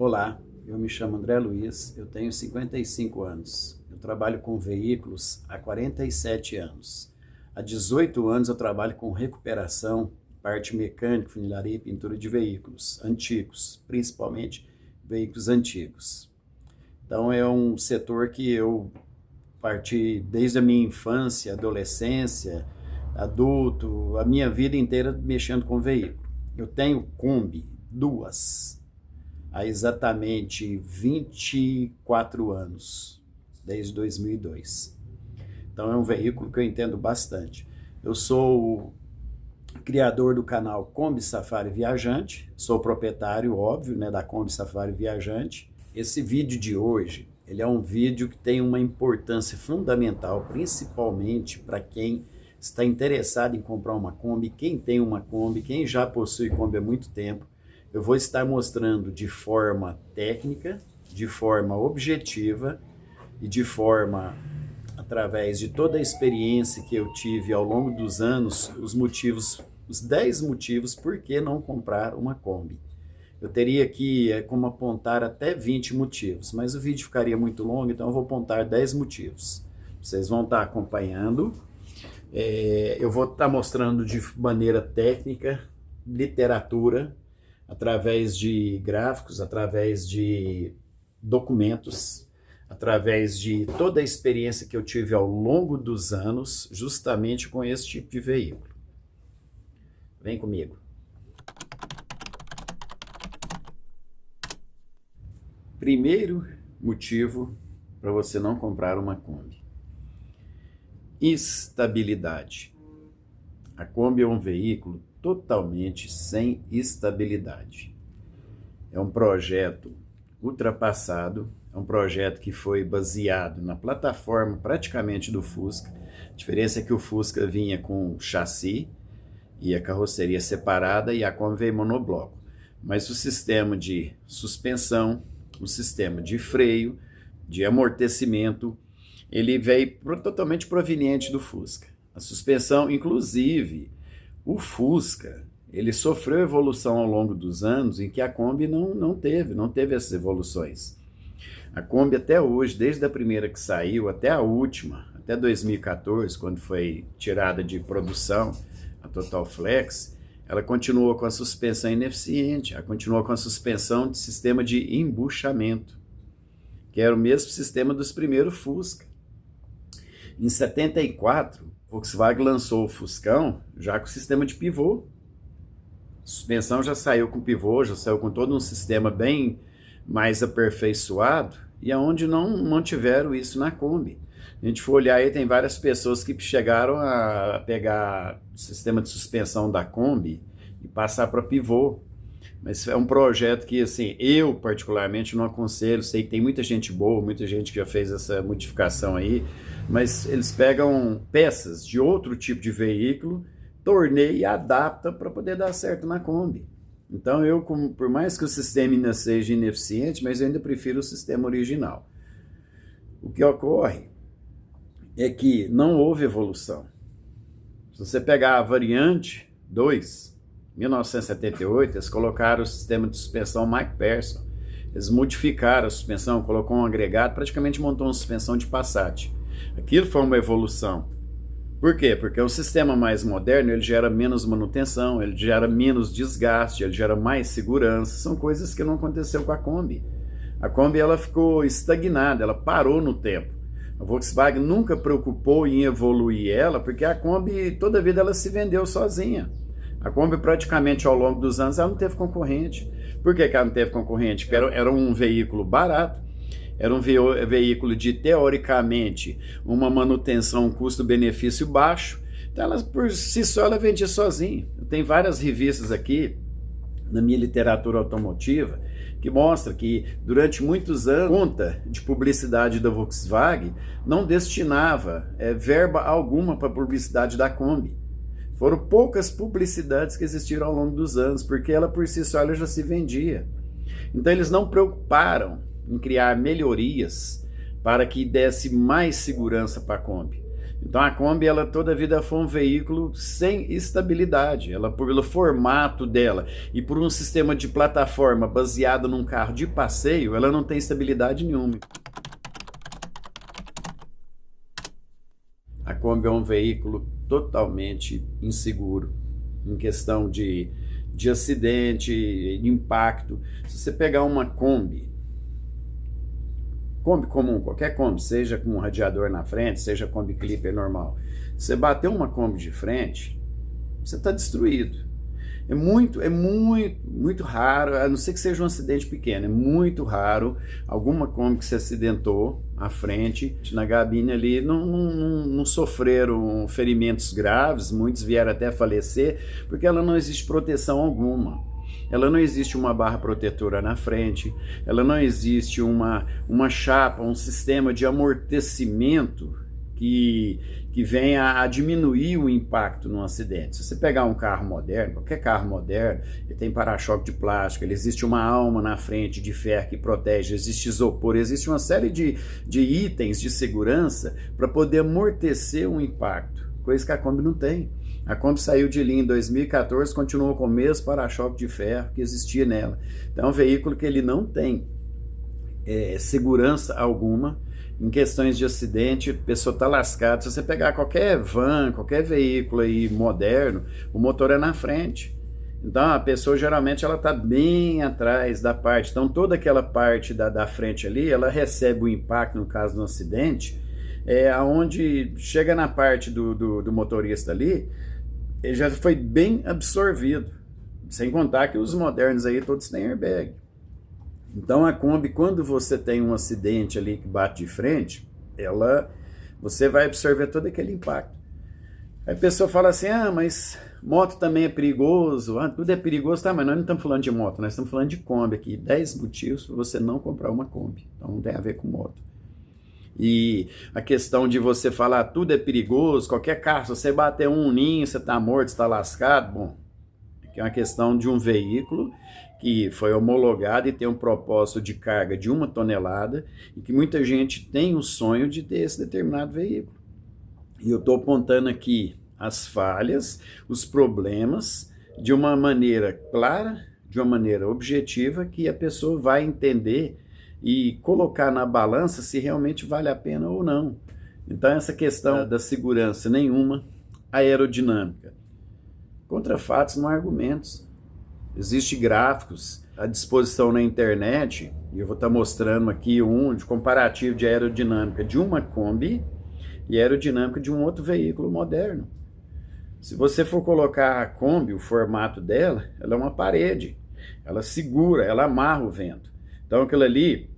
Olá, eu me chamo André Luiz, eu tenho 55 anos. Eu trabalho com veículos há 47 anos. Há 18 anos eu trabalho com recuperação, parte mecânica, funilaria e pintura de veículos antigos, principalmente veículos antigos. Então é um setor que eu parti desde a minha infância, adolescência, adulto, a minha vida inteira mexendo com veículo. Eu tenho Kombi, duas, há exatamente 24 anos, desde 2002. Então é um veículo que eu entendo bastante. Eu sou o criador do canal Kombi Safari Viajante, sou proprietário, óbvio, né, da Kombi Safari Viajante. Esse vídeo de hoje, ele é um vídeo que tem uma importância fundamental, principalmente para quem está interessado em comprar uma Kombi, quem tem uma Kombi, quem já possui Kombi há muito tempo. Eu vou estar mostrando de forma técnica, de forma objetiva e de forma, através de toda a experiência que eu tive ao longo dos anos, os motivos, os 10 motivos por que não comprar uma Kombi. Eu teria aqui como apontar até 20 motivos, mas o vídeo ficaria muito longo, então eu vou apontar 10 motivos. Vocês vão estar acompanhando. Eu vou estar mostrando de maneira técnica, literatura, através de gráficos, através de documentos, através de toda a experiência que eu tive ao longo dos anos, justamente com esse tipo de veículo. Vem comigo. Primeiro motivo para você não comprar uma Kombi: estabilidade. A Kombi é um veículo totalmente sem estabilidade. É um projeto ultrapassado, é um projeto que foi baseado na plataforma praticamente do Fusca. A diferença é que o Fusca vinha com chassi e a carroceria separada e a Kombi veio monobloco. Mas o sistema de suspensão, o sistema de freio, de amortecimento, ele veio totalmente proveniente do Fusca. A suspensão, inclusive, o Fusca, ele sofreu evolução ao longo dos anos em que a Kombi não teve essas evoluções. A Kombi até hoje, desde a primeira que saiu até a última, até 2014, quando foi tirada de produção, a Total Flex, ela continuou com a suspensão ineficiente, ela continuou com a suspensão de sistema de embuchamento, que era o mesmo sistema dos primeiros Fusca. Em 74, Volkswagen lançou o Fuscão já com sistema de pivô. A suspensão já saiu com pivô, já saiu com todo um sistema bem mais aperfeiçoado, e aonde não mantiveram isso na Kombi. A gente for olhar aí, tem várias pessoas que chegaram a pegar o sistema de suspensão da Kombi e passar para pivô. Mas é um projeto que, assim, eu particularmente não aconselho. Sei que tem muita gente boa, muita gente que já fez essa modificação aí, mas eles pegam peças de outro tipo de veículo, torneia e adapta para poder dar certo na Kombi. Então por mais que o sistema ainda seja ineficiente, mas eu ainda prefiro o sistema original. O que ocorre é que não houve evolução. Se você pegar a variante 2, 1978, eles colocaram o sistema de suspensão MacPherson. Eles modificaram a suspensão, colocou um agregado, praticamente montou uma suspensão de Passat. Aquilo foi uma evolução. Por quê? Porque o sistema mais moderno, ele gera menos manutenção, ele gera menos desgaste, ele gera mais segurança. São coisas que não aconteceu com a Kombi. A Kombi, ela ficou estagnada, ela parou no tempo. A Volkswagen nunca preocupou em evoluir ela, porque a Kombi, toda a vida, ela se vendeu sozinha. A Kombi, praticamente, ao longo dos anos, ela não teve concorrente. Por que ela não teve concorrente? Porque era um veículo barato, era um veículo de, teoricamente, uma manutenção, um custo-benefício baixo. Então, ela, por si só, ela vendia sozinha. Tem várias revistas aqui, na minha literatura automotiva, que mostra que durante muitos anos, a conta de publicidade da Volkswagen não destinava verba alguma para a publicidade da Kombi. Foram poucas publicidades que existiram ao longo dos anos, porque ela por si só ela já se vendia. Então eles não preocuparam em criar melhorias para que desse mais segurança para a Kombi. Então a Kombi, ela toda a vida foi um veículo sem estabilidade. Ela, pelo formato dela e por um sistema de plataforma baseado num carro de passeio, ela não tem estabilidade nenhuma. A Kombi é um veículo totalmente inseguro em questão de acidente, de impacto. Se você pegar uma Kombi comum, qualquer Kombi, seja com um radiador na frente, seja Kombi Clipper normal, você bater uma Kombi de frente, você está destruído. É muito raro, a não ser que seja um acidente pequeno, é muito raro alguma Kombi que se acidentou à frente, na gabine ali, não sofreram ferimentos graves, muitos vieram até a falecer, porque ela não existe proteção alguma. Ela não existe uma barra protetora na frente, ela não existe uma chapa, um sistema de amortecimento que venha a diminuir o impacto no acidente. Se você pegar um carro moderno, qualquer carro moderno, ele tem para-choque de plástico, ele existe uma alma na frente de ferro que protege, existe isopor, existe uma série de itens de segurança para poder amortecer o impacto, coisa que a Kombi não tem. A Kombi saiu de linha em 2014, continuou com o mesmo para-choque de ferro que existia nela. Então é um veículo que ele não tem segurança alguma. Em questões de acidente, a pessoa está lascada. Se você pegar qualquer van, qualquer veículo aí moderno, o motor é na frente. Então a pessoa geralmente ela está bem atrás da parte. Então toda aquela parte da frente ali, ela recebe o impacto no caso do acidente, aonde chega na parte do motorista ali, ele já foi bem absorvido. Sem contar que os modernos aí todos têm airbag. Então a Kombi, quando você tem um acidente ali que bate de frente, você vai absorver todo aquele impacto. Aí a pessoa fala assim, mas moto também é perigoso, tudo é perigoso, tá, mas nós não estamos falando de moto, nós estamos falando de Kombi aqui, 10 motivos para você não comprar uma Kombi, então não tem a ver com moto. E a questão de você falar tudo é perigoso, qualquer carro, se você bater um ninho, você está morto, você está lascado, bom, aqui é uma questão de um veículo que foi homologado e tem um propósito de carga de 1 tonelada e que muita gente tem o sonho de ter esse determinado veículo. E eu estou apontando aqui as falhas, os problemas, de uma maneira clara, de uma maneira objetiva, que a pessoa vai entender e colocar na balança se realmente vale a pena ou não. Então essa questão da segurança nenhuma, aerodinâmica. Contra fatos, não há argumentos. Existem gráficos à disposição na internet, e eu vou estar mostrando aqui um de comparativo de aerodinâmica de uma Kombi e aerodinâmica de um outro veículo moderno. Se você for colocar a Kombi, o formato dela, ela é uma parede. Ela segura, ela amarra o vento. Então aquilo ali,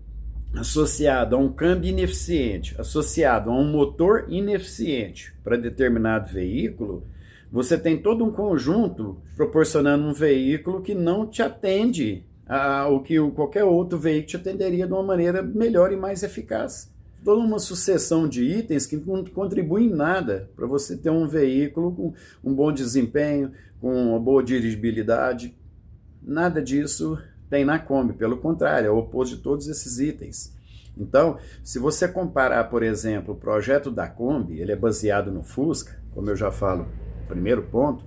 associado a um câmbio ineficiente, associado a um motor ineficiente para determinado veículo, você tem todo um conjunto proporcionando um veículo que não te atende ao que qualquer outro veículo te atenderia de uma maneira melhor e mais eficaz. Toda uma sucessão de itens que não contribuem em nada para você ter um veículo com um bom desempenho, com uma boa dirigibilidade. Nada disso tem na Kombi, pelo contrário, é o oposto de todos esses itens. Então, se você comparar, por exemplo, o projeto da Kombi, ele é baseado no Fusca, como eu já falo, primeiro ponto,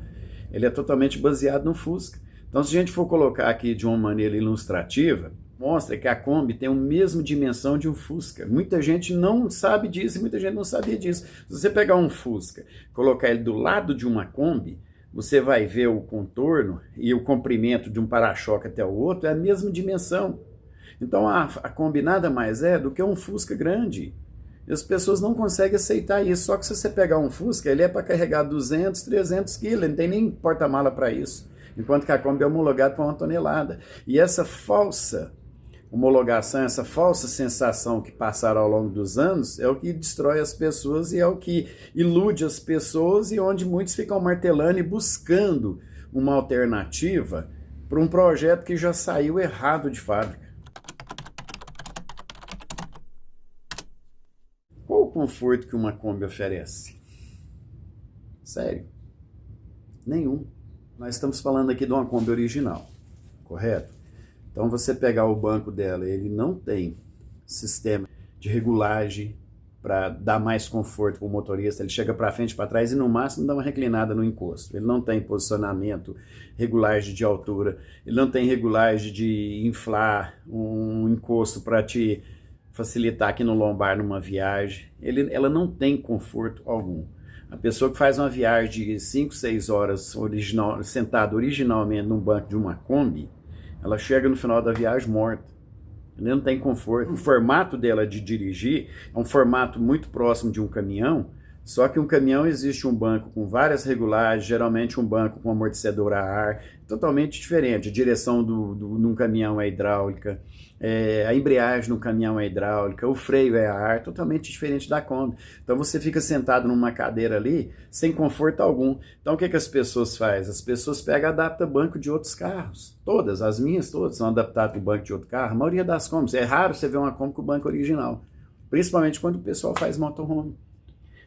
ele é totalmente baseado no Fusca. Então, se a gente for colocar aqui de uma maneira ilustrativa, mostra que a Kombi tem a mesma dimensão de um Fusca. Muita gente não sabe disso e muita gente não sabia disso. Se você pegar um Fusca, colocar ele do lado de uma Kombi, você vai ver o contorno e o comprimento de um para-choque até o outro, é a mesma dimensão. Então a Kombi nada mais é do que um Fusca grande. E as pessoas não conseguem aceitar isso. Só que se você pegar um Fusca, ele é para carregar 200, 300 quilos, não tem nem porta-mala para isso. Enquanto que a Kombi é homologada para 1 tonelada. E essa falsa homologação, essa falsa sensação que passaram ao longo dos anos é o que destrói as pessoas e é o que ilude as pessoas e onde muitos ficam martelando e buscando uma alternativa para um projeto que já saiu errado de fábrica. Qual o conforto que uma Kombi oferece? Sério? Nenhum. Nós estamos falando aqui de uma Kombi original, correto? Então você pegar o banco dela, ele não tem sistema de regulagem, para dar mais conforto para o motorista. Ele chega para frente, para trás e no máximo dá uma reclinada no encosto. Ele não tem posicionamento regulagem de altura, ele não tem regulagem de inflar um encosto para te facilitar aqui no lombar numa viagem. Ela não tem conforto algum. A pessoa que faz uma viagem de 5, 6 horas sentada originalmente num banco de uma Kombi, ela chega no final da viagem morta. Ela não tem conforto. O formato dela de dirigir é um formato muito próximo de um caminhão, só que um caminhão existe um banco com várias regulagens, geralmente um banco com amortecedor a ar, totalmente diferente. A direção num caminhão é hidráulica, a embreagem no caminhão é hidráulica, o freio é a ar, totalmente diferente da Kombi. Então você fica sentado numa cadeira ali, sem conforto algum. Então o que as pessoas fazem? As pessoas pegam e adaptam banco de outros carros. Todas, as minhas todas são adaptadas para o banco de outro carro. A maioria das Kombis, é raro você ver uma Kombi com o banco original. Principalmente quando o pessoal faz motorhome.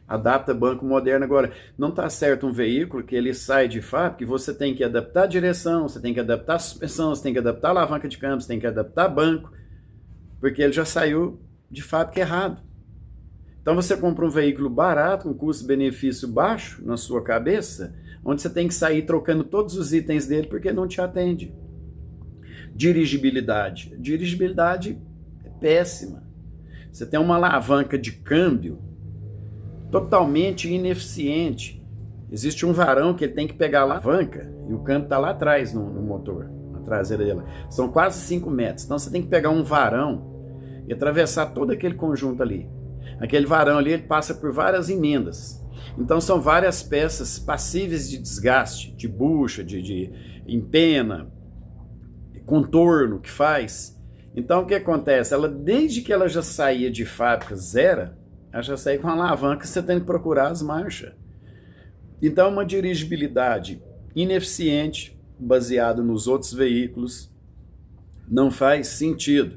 Adapta banco moderno. Agora, não está certo um veículo que ele sai de fábrica e você tem que adaptar a direção, você tem que adaptar a suspensão, você tem que adaptar a alavanca de câmbio, você tem que adaptar banco, porque ele já saiu de fábrica errado. Então você compra um veículo barato, com custo-benefício baixo na sua cabeça, onde você tem que sair trocando todos os itens dele porque não te atende. Dirigibilidade. Dirigibilidade é péssima. Você tem uma alavanca de câmbio totalmente ineficiente. Existe um varão que ele tem que pegar a alavanca e o câmbio está lá atrás no motor, na traseira dele. São quase 5 metros. Então você tem que pegar um varão e atravessar todo aquele conjunto ali. Aquele varão ali ele passa por várias emendas. Então são várias peças passíveis de desgaste, de bucha, de empena, contorno que faz. Então o que acontece? Desde que ela já saía de fábrica zero, ela já saía com a alavanca, você tem que procurar as marchas. Então uma dirigibilidade ineficiente, baseado nos outros veículos, não faz sentido.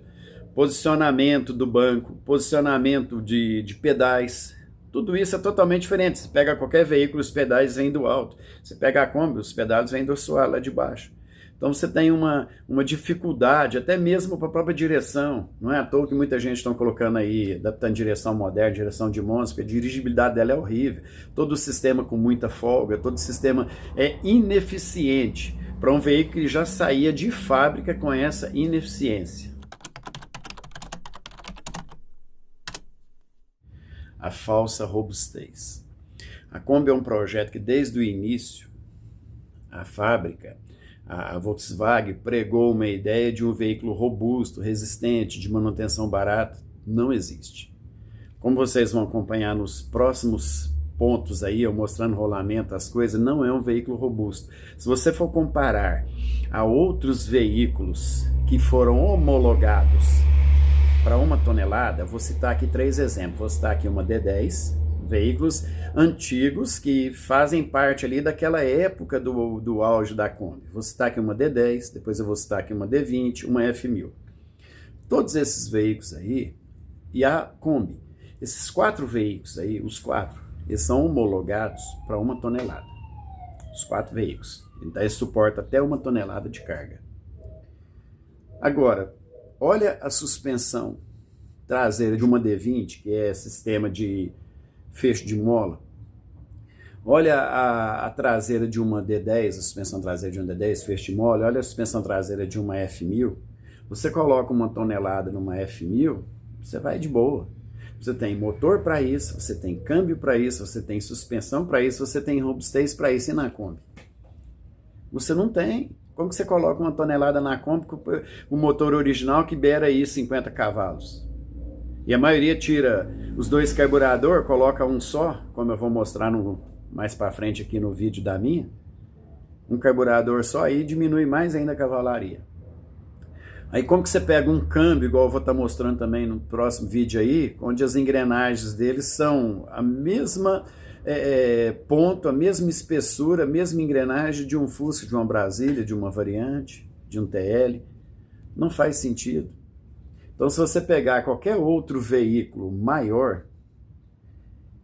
Posicionamento do banco, posicionamento de pedais, tudo isso é totalmente diferente. Você pega qualquer veículo, os pedais vêm do alto. Você pega a Kombi, os pedais vêm do assoalho lá de baixo. Então você tem uma dificuldade, até mesmo para a própria direção. Não é à toa que muita gente está colocando aí, adaptando direção moderna, direção de monstro, porque a dirigibilidade dela é horrível. Todo o sistema com muita folga, todo o sistema é ineficiente para um veículo que já saía de fábrica com essa ineficiência. A falsa robustez. A Kombi é um projeto que desde o início, a fábrica, a Volkswagen pregou uma ideia de um veículo robusto, resistente, de manutenção barata. Não existe. Como vocês vão acompanhar nos próximos pontos aí, eu mostrando rolamento, as coisas, não é um veículo robusto. Se você for comparar a outros veículos que foram homologados para 1 tonelada, vou citar aqui 3 exemplos. Vou citar aqui uma D10, veículos antigos que fazem parte ali daquela época do auge da Kombi. Vou citar aqui uma D10, depois eu vou citar aqui uma D20, uma F1000. Todos esses veículos aí, e a Kombi, esses 4 veículos aí, os 4, eles são homologados para 1 tonelada. Os 4 veículos. Então eles suportam até 1 tonelada de carga. Agora, olha a suspensão traseira de uma D20, que é sistema de fecho de mola. Olha a traseira de uma D10, a suspensão traseira de uma D10, fecho de mola. Olha a suspensão traseira de uma F1000. Você coloca 1 tonelada numa F1000, você vai de boa. Você tem motor para isso, você tem câmbio para isso, você tem suspensão para isso, você tem robustez para isso. E na Kombi? Você não tem. Como que você coloca 1 tonelada na Kombi com o motor original que beira aí 50 cavalos? E a maioria tira os 2 carburadores, coloca um só, como eu vou mostrar mais para frente aqui no vídeo da minha. Um carburador só, aí diminui mais ainda a cavalaria. Aí como que você pega um câmbio, igual eu vou estar mostrando também no próximo vídeo aí, onde as engrenagens deles são a mesma ponto, a mesma espessura, a mesma engrenagem de um Fusca, de uma Brasília, de uma Variante, de um TL. Não faz sentido. Então, se você pegar qualquer outro veículo maior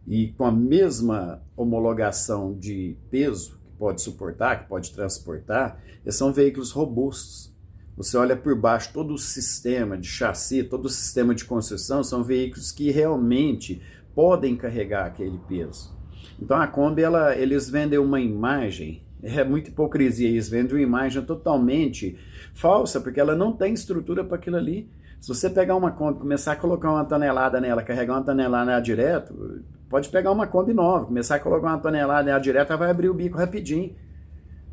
e com a mesma homologação de peso, que pode suportar, que pode transportar, eles são veículos robustos. Você olha por baixo, todo o sistema de chassi, todo o sistema de construção, são veículos que realmente podem carregar aquele peso. Então a Kombi, eles vendem uma imagem, é muita hipocrisia, eles vendem uma imagem totalmente falsa, porque ela não tem estrutura para aquilo ali. Se você pegar uma Kombi, começar a colocar uma tonelada nela, carregar uma tonelada nela direto, pode pegar uma Kombi nova, começar a colocar uma tonelada nela direto, ela vai abrir o bico rapidinho.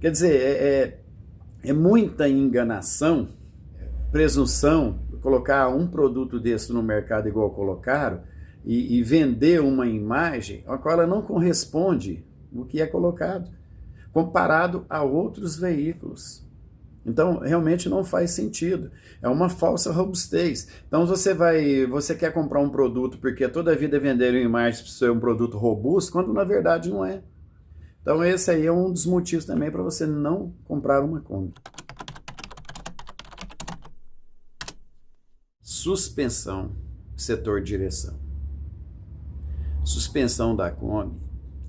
Quer dizer, é muita enganação, presunção, colocar um produto desse no mercado igual colocaram e vender uma imagem a qual ela não corresponde o que é colocado, comparado a outros veículos. Então, realmente não faz sentido. É uma falsa robustez. Então, você quer comprar um produto porque toda a vida venderam imagens para ser um produto robusto, quando na verdade não é. Então, esse aí é um dos motivos também para você não comprar uma Kombi. Suspensão, setor direção. Suspensão da Kombi,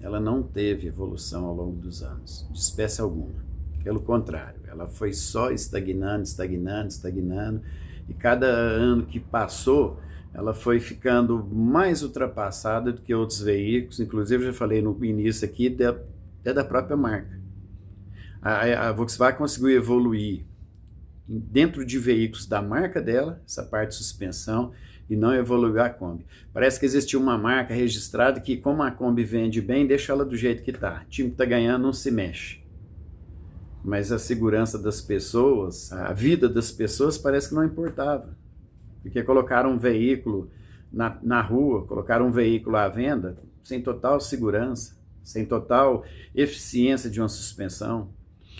ela não teve evolução ao longo dos anos, de espécie alguma. Pelo contrário, ela foi só estagnando, e cada ano que passou, ela foi ficando mais ultrapassada do que outros veículos, inclusive eu já falei no início aqui, até da própria marca. A Volkswagen conseguiu evoluir dentro de veículos da marca dela, essa parte de suspensão, e não evoluiu a Kombi. Parece que existiu uma marca registrada que, como a Kombi vende bem, deixa ela do jeito que está. O time que está ganhando não se mexe. Mas a segurança das pessoas, a vida das pessoas parece que não importava. Porque colocaram um veículo na rua, colocaram um veículo à venda sem total segurança, sem total eficiência de uma suspensão.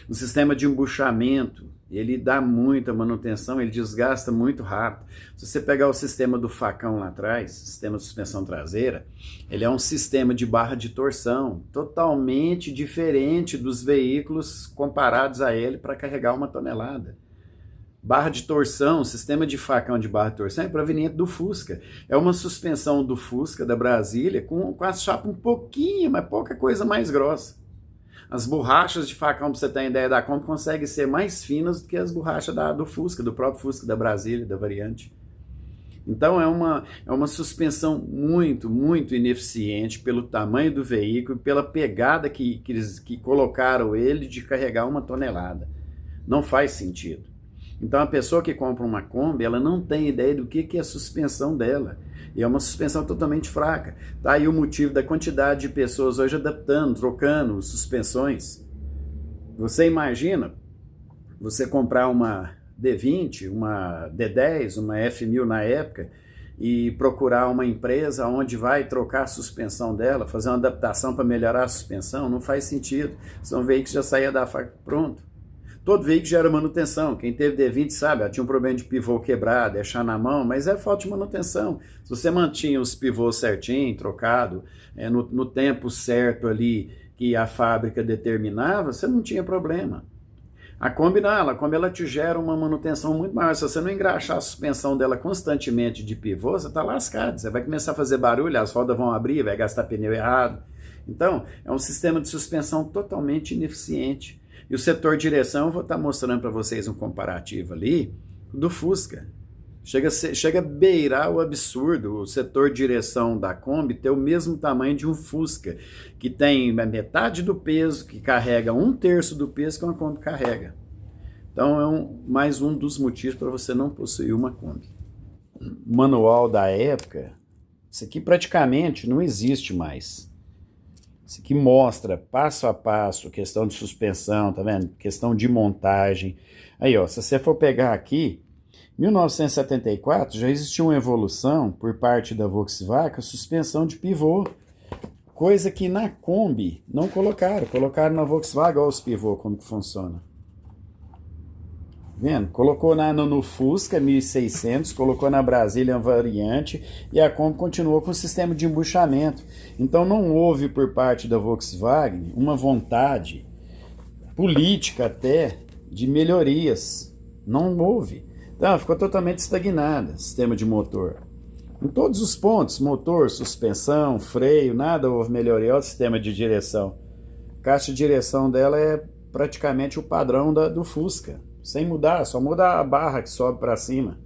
O sistema de embuchamento, ele dá muita manutenção, ele desgasta muito rápido. Se você pegar o sistema do facão lá atrás, sistema de suspensão traseira, ele é um sistema de barra de torção, totalmente diferente dos veículos comparados a ele para carregar uma tonelada. Barra de torção, sistema de facão de barra de torção é proveniente do Fusca. É uma suspensão do Fusca, da Brasília, com a chapa um pouquinho, mas pouca coisa mais grossa. As borrachas de facão, para você ter ideia da Kombi, conseguem ser mais finas do que as borrachas do Fusca, do próprio Fusca da Brasília, da variante. Então é uma suspensão muito, muito ineficiente pelo tamanho do veículo, pela pegada que colocaram ele de carregar uma tonelada. Não faz sentido. Então a pessoa que compra uma Kombi, ela não tem ideia do que é a suspensão dela. E é uma suspensão totalmente fraca. Tá aí o motivo da quantidade de pessoas hoje adaptando, trocando suspensões. Você imagina você comprar uma D20, uma D10, uma F1000 na época e procurar uma empresa onde vai trocar a suspensão dela, fazer uma adaptação para melhorar a suspensão, não faz sentido. São veículos que já saíam da fábrica pronto. Todo veículo gera manutenção. Quem teve D20 sabe, tinha um problema de pivô quebrado, deixar na mão, mas é falta de manutenção. Se você mantinha os pivôs certinho, trocado, no tempo certo ali que a fábrica determinava, você não tinha problema. A Kombi não, a Kombi ela te gera uma manutenção muito maior. Se você não engraxar a suspensão dela constantemente de pivô, você está lascado. Você vai começar a fazer barulho, as rodas vão abrir, vai gastar pneu errado. Então, é um sistema de suspensão totalmente ineficiente. E o setor direção, eu vou estar mostrando para vocês um comparativo ali do Fusca. Chega a beirar o absurdo o setor direção da Kombi ter o mesmo tamanho de um Fusca, que tem metade do peso, que carrega 1/3 do peso que uma Kombi carrega. Então é mais um dos motivos para você não possuir uma Kombi. O manual da época, isso aqui praticamente não existe mais. Isso aqui mostra passo a passo, questão de suspensão, tá vendo? Questão de montagem. Aí, ó, se você for pegar aqui, em 1974 já existiu uma evolução por parte da Volkswagen, a suspensão de pivô. Coisa que na Kombi não colocaram. Colocaram na Volkswagen, olha os pivô como que funciona. Vendo? Colocou no Fusca 1600, colocou na Brasília variante e a Kombi continuou com o sistema de embuchamento. Então não houve por parte da Volkswagen uma vontade política até de melhorias. Não houve. Então ficou totalmente estagnada, sistema de motor. Em todos os pontos, motor, suspensão, freio, nada houve melhoria. Olha o sistema de direção. A caixa de direção dela é praticamente o padrão do Fusca. Sem mudar, só muda a barra que sobe para cima.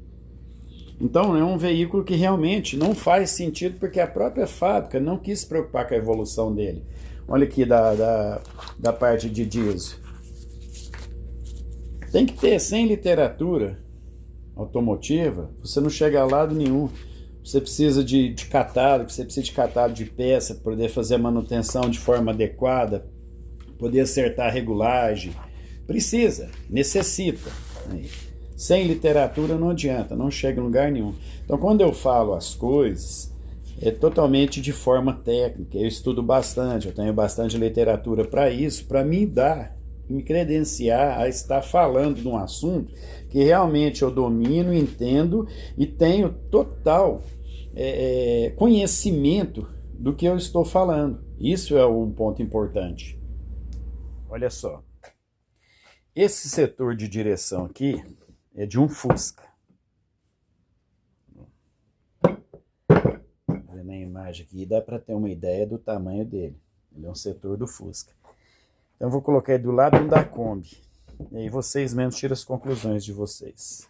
Então é um veículo que realmente não faz sentido porque a própria fábrica não quis se preocupar com a evolução dele. Olha aqui da parte de diesel. Tem que ter, sem literatura automotiva, você não chega a lado nenhum. Você precisa de catálogo, você precisa de catálogo de peça, para poder fazer a manutenção de forma adequada, poder acertar a regulagem. Precisa, necessita. Sem literatura não adianta, não chega em lugar nenhum. Então, quando eu falo as coisas, é totalmente de forma técnica. Eu estudo bastante, eu tenho bastante literatura para isso, para me credenciar a estar falando de um assunto que realmente eu domino, entendo e tenho total conhecimento do que eu estou falando. Isso é um ponto importante. Olha só. Esse setor de direção aqui é de um Fusca. Vendo a imagem aqui, dá para ter uma ideia do tamanho dele. Ele é um setor do Fusca. Então eu vou colocar ele do lado da Kombi. E aí vocês mesmos tiram as conclusões de vocês.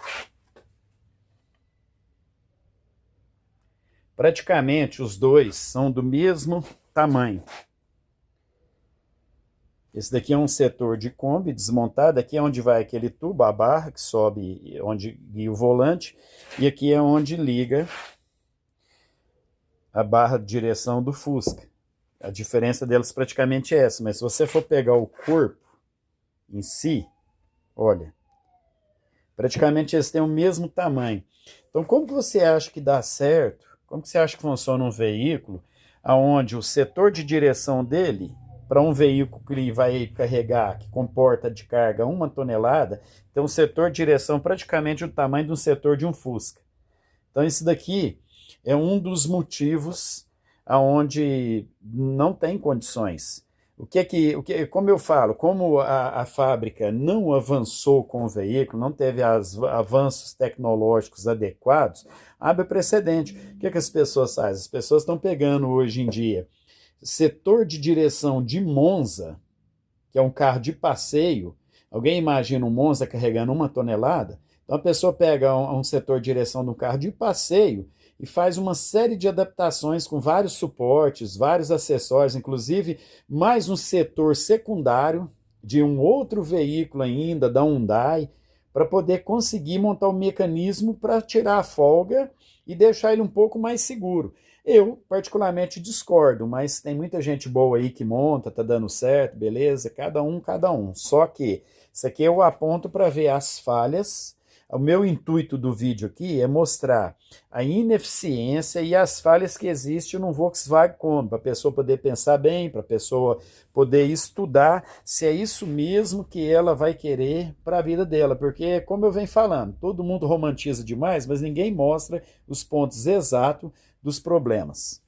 Praticamente os dois são do mesmo tamanho. Esse daqui é um setor de Kombi desmontado, aqui é onde vai aquele tubo, a barra que sobe, onde guia o volante, e aqui é onde liga a barra de direção do Fusca. A diferença delas praticamente é essa, mas se você for pegar o corpo em si, olha, praticamente eles têm o mesmo tamanho. Então como que você acha que dá certo, como que você acha que funciona um veículo onde o setor de direção dele, para um veículo que ele vai carregar, que comporta de carga 1 tonelada, tem um setor de direção praticamente o tamanho do setor de um Fusca. Então isso daqui é um dos motivos aonde não tem condições. Como eu falo, como a fábrica não avançou com o veículo, não teve avanços tecnológicos adequados, abre precedente. O que as pessoas fazem? As pessoas estão pegando hoje em dia setor de direção de Monza, que é um carro de passeio. Alguém imagina um Monza carregando 1 tonelada? Então a pessoa pega um setor de direção de um carro de passeio e faz uma série de adaptações com vários suportes, vários acessórios, inclusive mais um setor secundário de um outro veículo ainda, da Hyundai, para poder conseguir montar um mecanismo para tirar a folga e deixar ele um pouco mais seguro. Eu, particularmente, discordo, mas tem muita gente boa aí que monta, tá dando certo, beleza, cada um. Só que isso aqui eu aponto para ver as falhas. O meu intuito do vídeo aqui é mostrar a ineficiência e as falhas que existem no Volkswagen Kombi, para a pessoa poder pensar bem, para a pessoa poder estudar se é isso mesmo que ela vai querer para a vida dela, porque, como eu venho falando, todo mundo romantiza demais, mas ninguém mostra os pontos exatos dos problemas.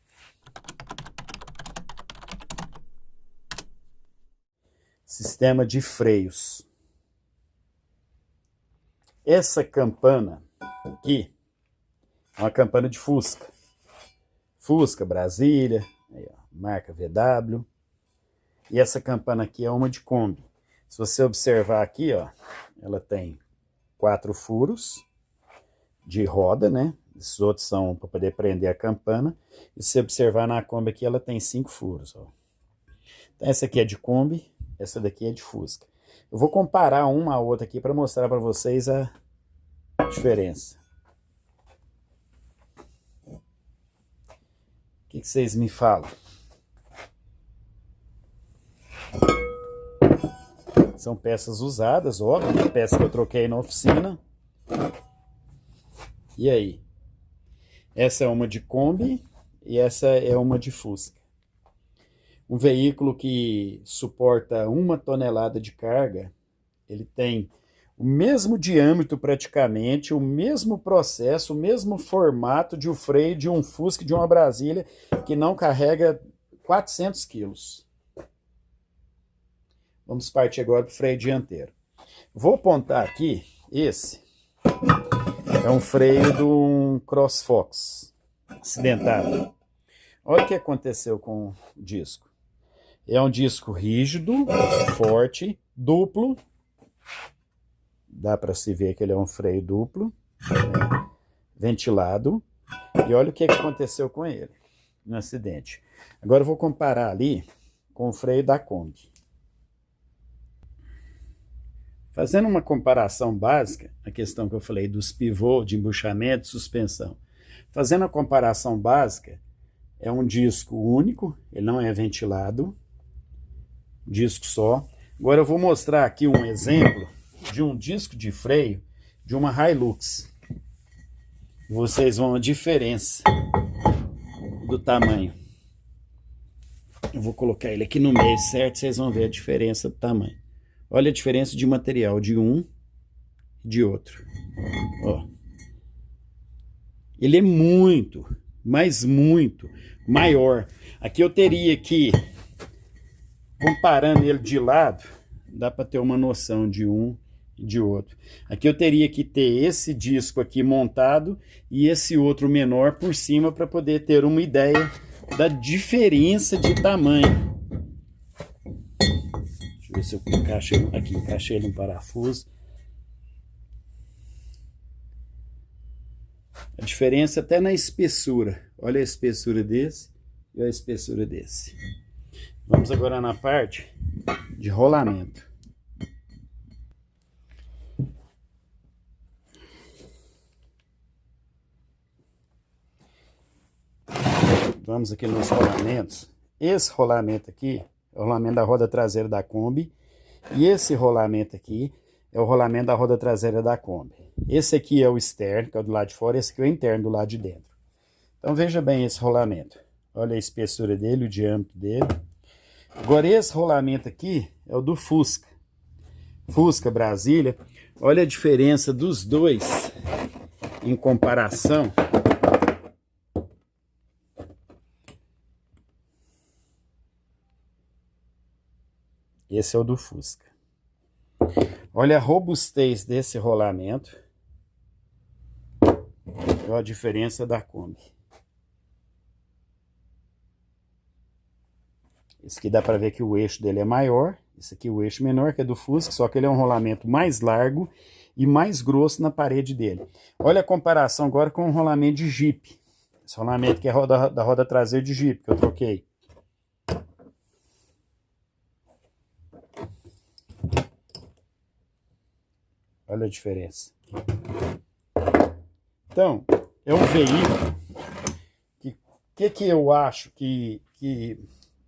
Sistema de freios. Essa campana aqui é uma campana de Fusca. Fusca, Brasília, aí, ó, marca VW. E essa campana aqui é uma de Kombi. Se você observar aqui, ó, ela tem 4 furos de roda, né? Esses outros são para poder prender a campana. E se você observar na Kombi aqui, ela tem 5 furos. Ó. Então essa aqui é de Kombi, essa daqui é de Fusca. Eu vou comparar uma a outra aqui para mostrar para vocês a diferença. O que vocês me falam? São peças usadas, óbvio, peça que eu troquei na oficina. E aí? Essa é uma de Kombi e essa é uma de Fusca. Um veículo que suporta 1 tonelada de carga, ele tem o mesmo diâmetro praticamente, o mesmo processo, o mesmo formato de um freio de um Fusca e de uma Brasília que não carrega 400 quilos. Vamos partir agora para o freio dianteiro. Vou apontar aqui, esse é um freio de um CrossFox acidentado. Olha o que aconteceu com o disco. É um disco rígido, forte, duplo. Dá para se ver que ele é um freio duplo. ventilado, e olha o que aconteceu com ele no acidente. Agora eu vou comparar ali com o freio da Kombi. Fazendo uma comparação básica, a questão que eu falei dos pivôs de embuchamento e suspensão. Fazendo a comparação básica, é um disco único, ele não é ventilado, disco só. Agora eu vou mostrar aqui um exemplo de um disco de freio de uma Hilux. Vocês vão ver a diferença do tamanho. Eu vou colocar ele aqui no meio, certo? Vocês vão ver a diferença do tamanho. Olha a diferença de material de um e de outro. Ó. Ele é muito, mas muito maior. Aqui eu teria que, comparando ele de lado, dá para ter uma noção de um e de outro. Aqui eu teria que ter esse disco aqui montado e esse outro menor por cima para poder ter uma ideia da diferença de tamanho. Deixa eu ver se eu encaixei ele no parafuso. A diferença até na espessura. Olha a espessura desse e a espessura desse. Vamos agora na parte de rolamento. Vamos aqui nos rolamentos. Esse rolamento aqui é o rolamento da roda traseira da Kombi. E esse rolamento aqui é o rolamento da roda traseira da Kombi. Esse aqui é o externo, que é o do lado de fora. Esse aqui é o interno, do lado de dentro. Então veja bem esse rolamento. Olha a espessura dele, o diâmetro dele. Agora esse rolamento aqui é o do Fusca. Fusca Brasília. Olha a diferença dos dois em comparação. Esse é o do Fusca. Olha a robustez desse rolamento. Olha a diferença da Kombi. Esse aqui dá para ver que o eixo dele é maior. Esse aqui é o eixo menor, que é do Fusca, só que ele é um rolamento mais largo e mais grosso na parede dele. Olha a comparação agora com o rolamento de Jeep. Esse rolamento que é da roda traseira de Jeep, que eu troquei. Olha a diferença. Então, é um veículo que eu acho que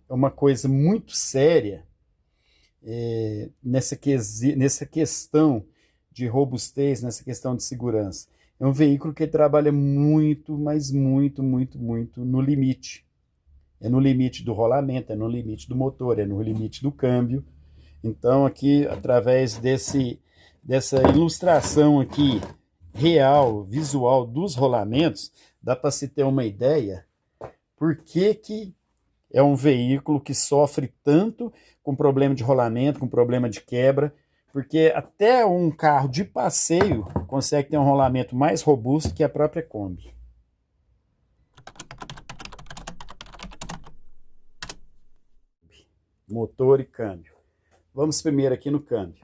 é uma coisa muito séria nessa questão de robustez, nessa questão de segurança. É um veículo que trabalha muito, mas muito, muito, muito no limite. É no limite do rolamento, é no limite do motor, é no limite do câmbio. Então, aqui, através dessa ilustração aqui, real, visual dos rolamentos, dá para se ter uma ideia por que é um veículo que sofre tanto com problema de rolamento, com problema de quebra, porque até um carro de passeio consegue ter um rolamento mais robusto que a própria Kombi. Motor e câmbio. Vamos primeiro aqui no câmbio.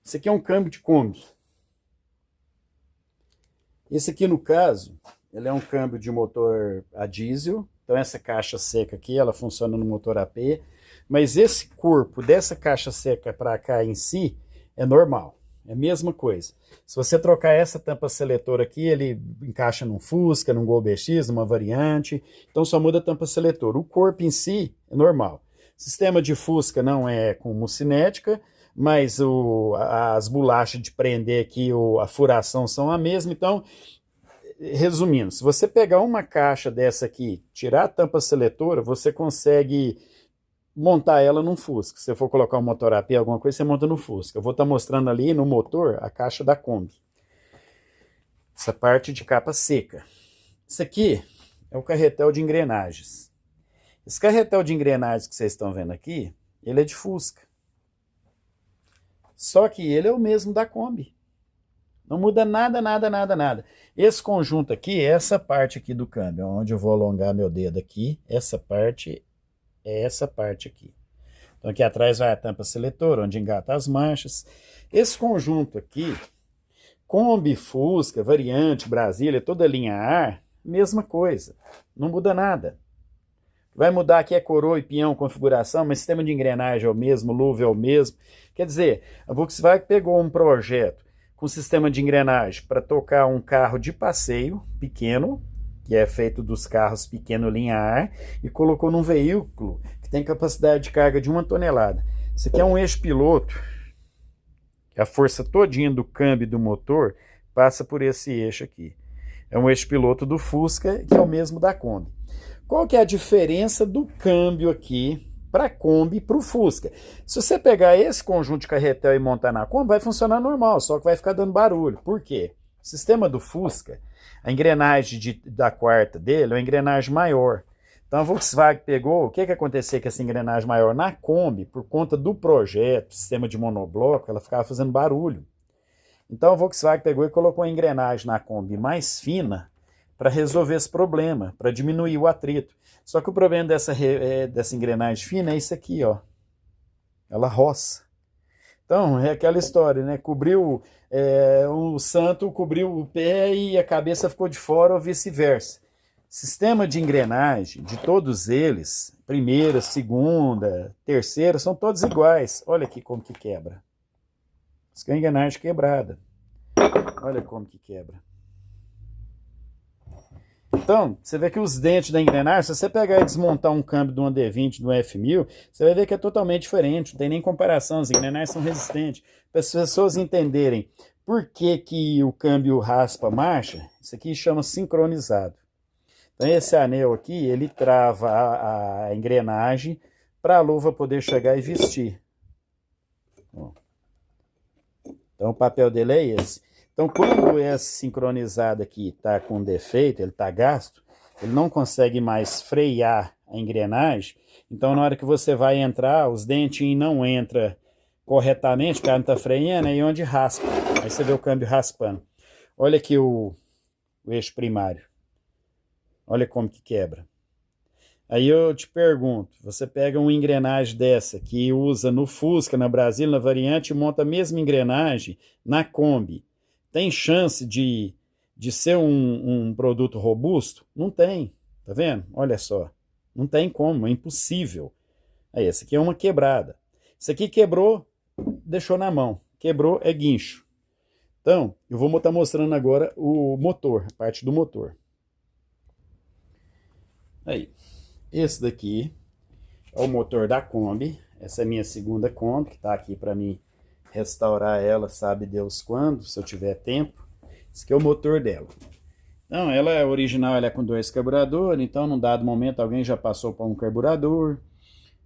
Esse aqui é um câmbio de Kombi. Esse aqui, no caso, ele é um câmbio de motor a diesel. Então essa caixa seca aqui, ela funciona no motor AP. Mas esse corpo dessa caixa seca para cá em si é normal. É a mesma coisa. Se você trocar essa tampa seletora aqui, ele encaixa num Fusca, num Gol BX, numa variante. Então só muda a tampa seletora. O corpo em si é normal. Sistema de Fusca não é com mucinética, mas as bolachas de prender aqui, a furação são a mesma. Então, resumindo, se você pegar uma caixa dessa aqui, tirar a tampa seletora, você consegue montar ela num Fusca. Se você for colocar um motor AP, alguma coisa, você monta no Fusca. Eu vou estar mostrando ali no motor a caixa da Kombi. Essa parte de capa seca. Isso aqui é o carretel de engrenagens. Esse carretel de engrenagens que vocês estão vendo aqui, ele é de Fusca. Só que ele é o mesmo da Kombi. Não muda nada, nada, nada, nada. Esse conjunto aqui, essa parte aqui do câmbio, onde eu vou alongar meu dedo aqui, essa parte é essa parte aqui. Então aqui atrás vai a tampa seletora, onde engata as marchas. Esse conjunto aqui Kombi, Fusca, Variante, Brasília, toda linha A, mesma coisa, não muda nada. Vai mudar aqui é coroa e peão, configuração, mas sistema de engrenagem é o mesmo, luva é o mesmo. Quer dizer, a Volkswagen pegou um projeto com sistema de engrenagem para tocar um carro de passeio pequeno, que é feito dos carros pequeno linha A, e colocou num veículo que tem capacidade de carga de 1 tonelada. Isso aqui é um eixo piloto, que a força todinha do câmbio do motor passa por esse eixo aqui. É um eixo piloto do Fusca, que é o mesmo da Kombi. Qual que é a diferença do câmbio aqui para a Kombi e para o Fusca? Se você pegar esse conjunto de carretel e montar na Kombi, vai funcionar normal, só que vai ficar dando barulho. Por quê? O sistema do Fusca, a engrenagem da quarta dele é uma engrenagem maior. Então a Volkswagen pegou, o que aconteceu com essa engrenagem maior? Na Kombi, por conta do projeto, sistema de monobloco, ela ficava fazendo barulho. Então a Volkswagen pegou e colocou a engrenagem na Kombi mais fina para resolver esse problema, para diminuir o atrito. Só que o problema dessa engrenagem fina é isso aqui, ó. Ela roça. Então, é aquela história, né? Cobriu o santo, cobriu o pé e a cabeça ficou de fora ou vice-versa. Sistema de engrenagem de todos eles, primeira, segunda, terceira, são todos iguais. Olha aqui como que quebra. Isso aqui é uma engrenagem quebrada. Olha como que quebra. Então, você vê que os dentes da engrenagem, se você pegar e desmontar um câmbio de uma D20, de uma F1000, você vai ver que é totalmente diferente, não tem nem comparação, as engrenagens são resistentes. Para as pessoas entenderem por que o câmbio raspa a marcha, isso aqui chama sincronizado. Então esse anel aqui, ele trava a engrenagem para a luva poder chegar e vestir. Então o papel dele é esse. Então, quando esse sincronizado aqui está com defeito, ele está gasto, ele não consegue mais frear a engrenagem. Então, na hora que você vai entrar, os dentinhos não entram corretamente, o cara não está freando, aí onde raspa. Aí você vê o câmbio raspando. Olha aqui o eixo primário. Olha como que quebra. Aí eu te pergunto, você pega uma engrenagem dessa que usa no Fusca, na Brasília, na Variante, e monta a mesma engrenagem na Kombi. Tem chance de ser um produto robusto? Não tem, tá vendo? Olha só, não tem como, é impossível. Aí, essa aqui é uma quebrada. Isso aqui quebrou, deixou na mão. Quebrou, é guincho. Então, eu vou estar mostrando agora o motor, a parte do motor. Aí, esse daqui é o motor da Kombi. Essa é a minha segunda Kombi, que está aqui para mim restaurar ela, sabe Deus quando, se eu tiver tempo. Esse aqui é o motor dela. Então, ela é original, ela é com 2 carburadores, então num dado momento alguém já passou para um carburador,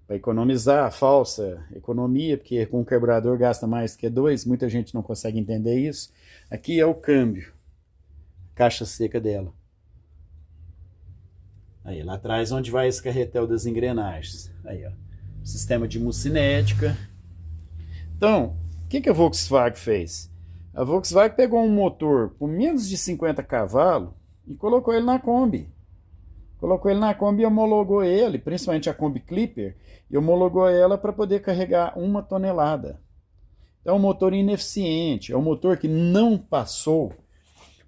para economizar, falsa economia, porque com um carburador gasta mais que 2, muita gente não consegue entender isso. Aqui é o câmbio, caixa seca dela. Aí, lá atrás onde vai esse carretel das engrenagens. Aí, ó, sistema de mucinética. Então, o que a Volkswagen fez? A Volkswagen pegou um motor com menos de 50 cavalos e colocou ele na Kombi. Colocou ele na Kombi e homologou ele, principalmente a Kombi Clipper, e homologou ela para poder carregar 1 tonelada. Então é um motor ineficiente, é um motor que não passou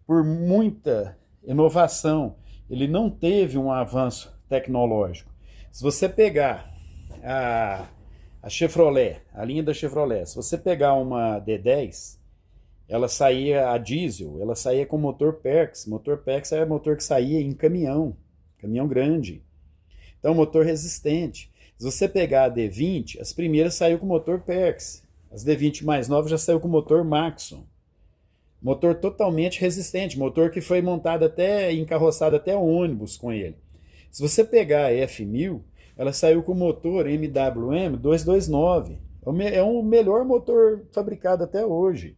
por muita inovação. Ele não teve um avanço tecnológico. Se você pegar a Chevrolet, a linha da Chevrolet, se você pegar uma D10, ela saía a diesel, ela saía com motor PERX. Motor PERX é motor que saía em caminhão grande. Então, motor resistente. Se você pegar a D20, as primeiras saiu com motor PERX. As D20 mais novas já saiu com motor Maxon. Motor totalmente resistente, motor que foi montado até, encarroçado até ônibus com ele. Se você pegar a F1000, ela saiu com o motor MWM 229. É o melhor motor fabricado até hoje.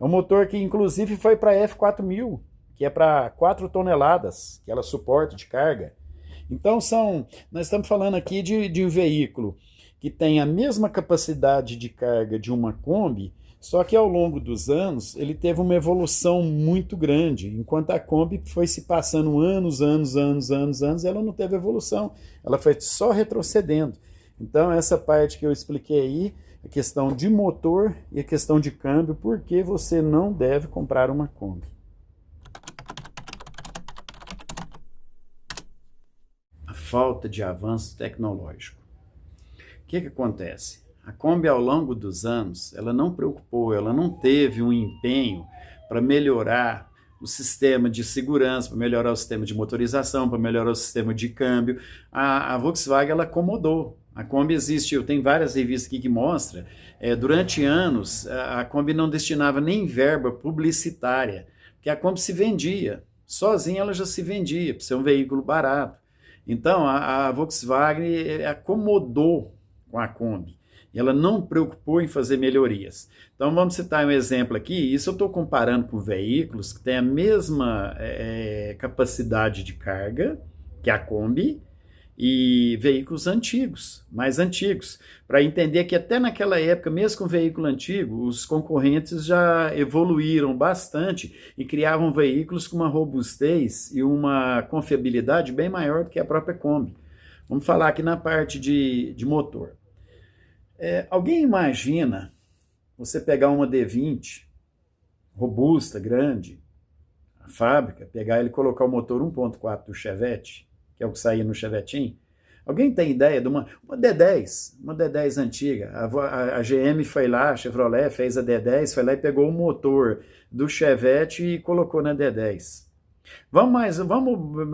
É um motor que inclusive foi para a F4000, que é para 4 toneladas, que ela suporta de carga. Então nós estamos falando aqui de um veículo que tem a mesma capacidade de carga de uma Kombi, só que ao longo dos anos ele teve uma evolução muito grande. Enquanto a Kombi foi se passando anos, ela não teve evolução. Ela foi só retrocedendo. Então essa parte que eu expliquei aí a questão de motor e a questão de câmbio, porque você não deve comprar uma Kombi. A falta de avanço tecnológico. O que acontece? A Kombi, ao longo dos anos, ela não preocupou, ela não teve um empenho para melhorar o sistema de segurança, para melhorar o sistema de motorização, para melhorar o sistema de câmbio. A Volkswagen, ela acomodou. A Kombi existe, tem várias revistas aqui que mostram, durante anos a Kombi não destinava nem verba publicitária, porque a Kombi se vendia, sozinha ela já se vendia, por ser um veículo barato. Então a Volkswagen acomodou com a Kombi, e ela não preocupou em fazer melhorias. Então vamos citar um exemplo aqui, isso eu estou comparando com veículos que têm a mesma capacidade de carga que a Kombi, e veículos antigos, mais antigos, para entender que até naquela época, mesmo com veículo antigo, os concorrentes já evoluíram bastante e criavam veículos com uma robustez e uma confiabilidade bem maior do que a própria Kombi. Vamos falar aqui na parte de motor. Alguém imagina você pegar uma D20, robusta, grande, a fábrica, pegar ele e colocar o motor 1.4 do Chevette, que é o que saía no Chevetinho? Alguém tem ideia de uma D10 antiga? A GM foi lá, a Chevrolet fez a D10, foi lá e pegou o motor do Chevette e colocou na D10. Vamos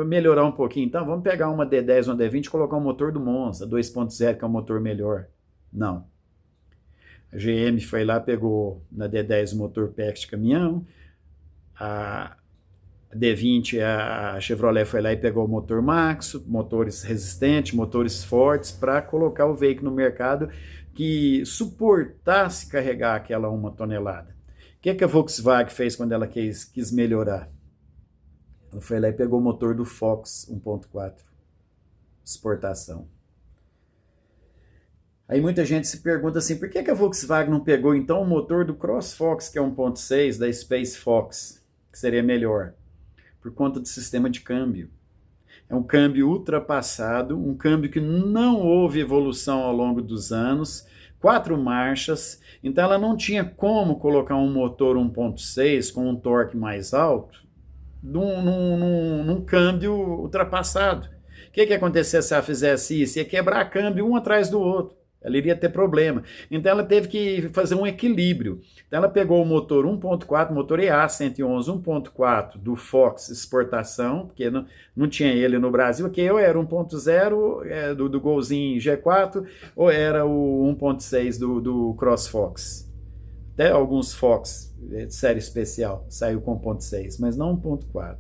melhorar um pouquinho, então? Vamos pegar uma D10, uma D20 e colocar o motor do Monza 2.0, que é um motor melhor. Não. A GM foi lá, pegou na D10 o motor PEX de caminhão, a D20, a Chevrolet foi lá e pegou o motor Maxo, motores resistentes, motores fortes, para colocar o veículo no mercado que suportasse carregar aquela 1 tonelada. O que a Volkswagen fez quando ela quis melhorar? Ela foi lá e pegou o motor do Fox 1.4, exportação. Aí muita gente se pergunta assim, por que a Volkswagen não pegou então o motor do CrossFox, que é 1.6, da Space Fox, que seria melhor? Por conta do sistema de câmbio. É um câmbio ultrapassado, um câmbio que não houve evolução ao longo dos anos, 4 marchas, então ela não tinha como colocar um motor 1.6 com um torque mais alto num câmbio ultrapassado. O que ia acontecer se ela fizesse isso? Ia quebrar câmbio um atrás do outro. Ela iria ter problema. Então ela teve que fazer um equilíbrio. Então ela pegou o motor 1.4, motor EA111 1.4 do Fox exportação, porque não tinha ele no Brasil, que eu era 1.0 do Golzinho G4, ou era o 1.6 do CrossFox. Até alguns Fox de série especial saiu com 1.6, mas não 1.4.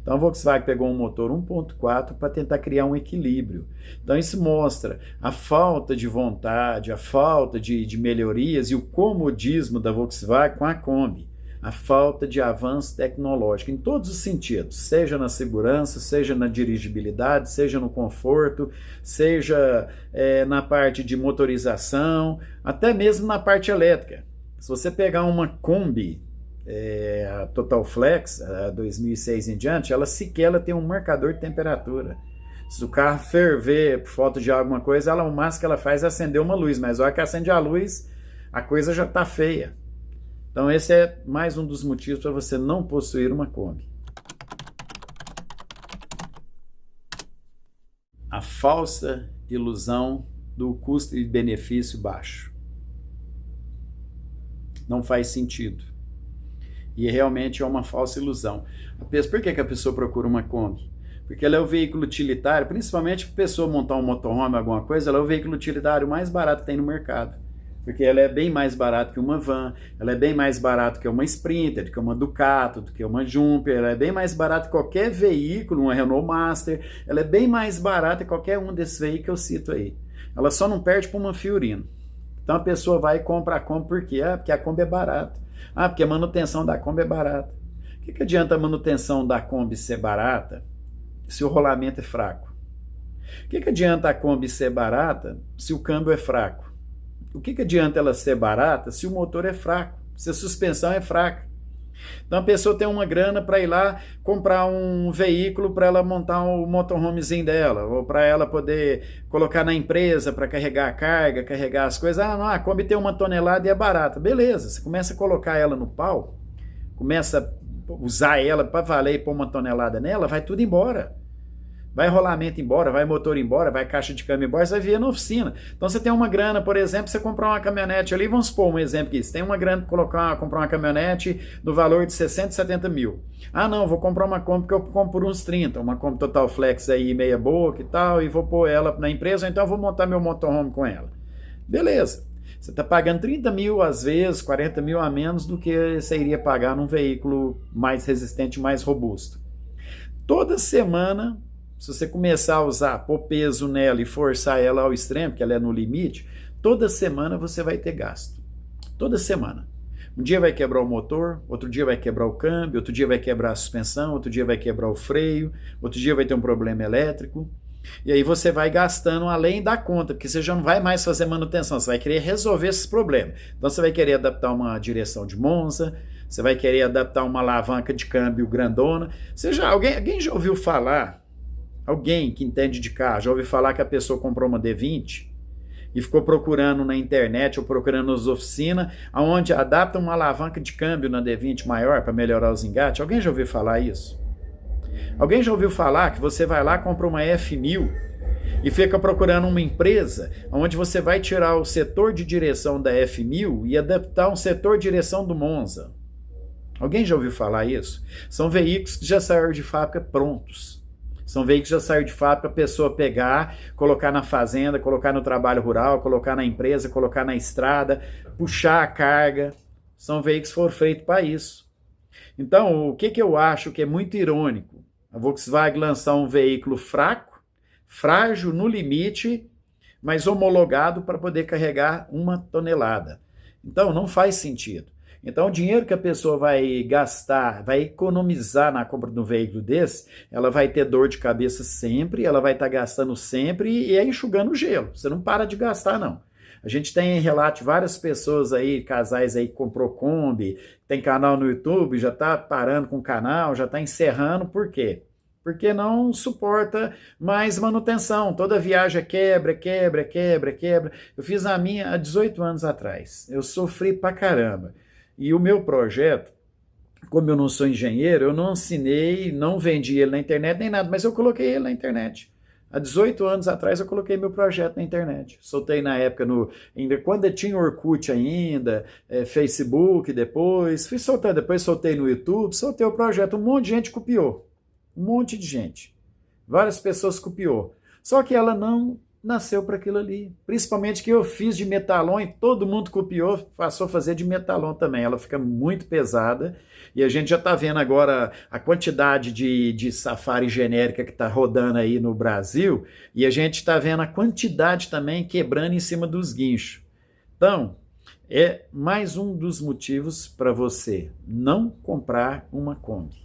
Então a Volkswagen pegou um motor 1.4 para tentar criar um equilíbrio. Então isso mostra a falta de vontade, a falta de melhorias e o comodismo da Volkswagen com a Kombi. A falta de avanço tecnológico em todos os sentidos, seja na segurança, seja na dirigibilidade, seja no conforto, seja na parte de motorização, até mesmo na parte elétrica. Se você pegar uma Kombi, a Total Flex, a 2006 em diante, ela tem um marcador de temperatura. Se o carro ferver por falta de alguma coisa, o máximo que ela faz é acender uma luz, mas a hora que acende a luz, a coisa já está feia. Então esse é mais um dos motivos para você não possuir uma Kombi. A falsa ilusão do custo e benefício baixo. Não faz sentido. E realmente é uma falsa ilusão. Por que a pessoa procura uma Kombi? Porque ela é o veículo utilitário, principalmente para a pessoa montar um motorhome, alguma coisa, ela é o veículo utilitário mais barato que tem no mercado. Porque ela é bem mais barata que uma van, ela é bem mais barata que uma Sprinter, que uma Ducato, que uma Jumper, ela é bem mais barata que qualquer veículo, uma Renault Master, ela é bem mais barata que qualquer um desses veículos que eu cito aí. Ela só não perde para uma Fiorino. Então a pessoa vai e compra a Kombi por quê? Porque a Kombi é barata. Porque a manutenção da Kombi é barata. O que adianta a manutenção da Kombi ser barata se o rolamento é fraco? O que adianta a Kombi ser barata se o câmbio é fraco? O que adianta ela ser barata se o motor é fraco, se a suspensão é fraca? Então a pessoa tem uma grana para ir lá comprar um veículo para ela montar o motorhomezinho dela, ou para ela poder colocar na empresa para carregar a carga, carregar as coisas. Ah, não, a Kombi tem 1 tonelada e é barata. Beleza, você começa a colocar ela no pau, começa a usar ela para valer e pôr 1 tonelada nela, vai tudo embora. Vai rolamento embora, vai motor embora, vai caixa de câmbio embora, você vai vir na oficina. Então você tem uma grana, por exemplo, você comprar uma caminhonete ali, vamos supor um exemplo aqui, você tem uma grana para comprar uma caminhonete no valor de 60, 70 mil. Ah não, vou comprar uma Kombi que eu compro por uns 30, uma Kombi Total Flex aí, meia boca e tal, e vou pôr ela na empresa, ou então eu vou montar meu motorhome com ela. Beleza. Você está pagando 30 mil, às vezes, 40 mil a menos do que você iria pagar num veículo mais resistente, mais robusto. Toda semana, se você começar a usar, pôr peso nela e forçar ela ao extremo, que ela é no limite, toda semana você vai ter gasto. Toda semana. Um dia vai quebrar o motor, outro dia vai quebrar o câmbio, outro dia vai quebrar a suspensão, outro dia vai quebrar o freio, outro dia vai ter um problema elétrico. E aí você vai gastando além da conta, porque você já não vai mais fazer manutenção, você vai querer resolver esses problemas. Então você vai querer adaptar uma direção de Monza, você vai querer adaptar uma alavanca de câmbio grandona. Alguém já ouviu falar, alguém que entende de carro, já ouviu falar que a pessoa comprou uma D20 e ficou procurando na internet ou procurando nas oficinas, onde adapta uma alavanca de câmbio na D20 maior para melhorar os engates? Alguém já ouviu falar isso? Alguém já ouviu falar que você vai lá, compra uma F1000 e fica procurando uma empresa onde você vai tirar o setor de direção da F1000 e adaptar um setor de direção do Monza? Alguém já ouviu falar isso? São veículos que já saíram de fábrica prontos. São veículos que já saíram de fábrica, a pessoa pegar, colocar na fazenda, colocar no trabalho rural, colocar na empresa, colocar na estrada, puxar a carga. São veículos que foram feitos para isso. Então, o que eu acho que é muito irônico? A Volkswagen lançar um veículo fraco, frágil, no limite, mas homologado para poder carregar 1 tonelada. Então, não faz sentido. Então, o dinheiro que a pessoa vai gastar, vai economizar na compra de um veículo desse, ela vai ter dor de cabeça sempre, ela vai estar gastando sempre e é enxugando o gelo. Você não para de gastar, não. A gente tem relato de várias pessoas aí, casais aí que comprou Kombi, tem canal no YouTube, já está parando com o canal, já está encerrando, por quê? Porque não suporta mais manutenção, toda viagem quebra. Eu fiz a minha há 18 anos atrás, eu sofri pra caramba. E o meu projeto, como eu não sou engenheiro, eu não assinei, não vendi ele na internet nem nada, mas eu coloquei ele na internet. Há 18 anos atrás eu coloquei meu projeto na internet. Soltei na época, ainda quando tinha Orkut ainda, Facebook depois, fui soltando, depois soltei no YouTube, soltei o projeto, um monte de gente copiou. Um monte de gente. Várias pessoas copiou. Só que ela não nasceu para aquilo ali. Principalmente que eu fiz de metalon e todo mundo copiou, passou a fazer de metalon também. Ela fica muito pesada e a gente já está vendo agora a quantidade de Safari genérica que está rodando aí no Brasil e a gente está vendo a quantidade também quebrando em cima dos guinchos. Então, é mais um dos motivos para você não comprar uma Kombi.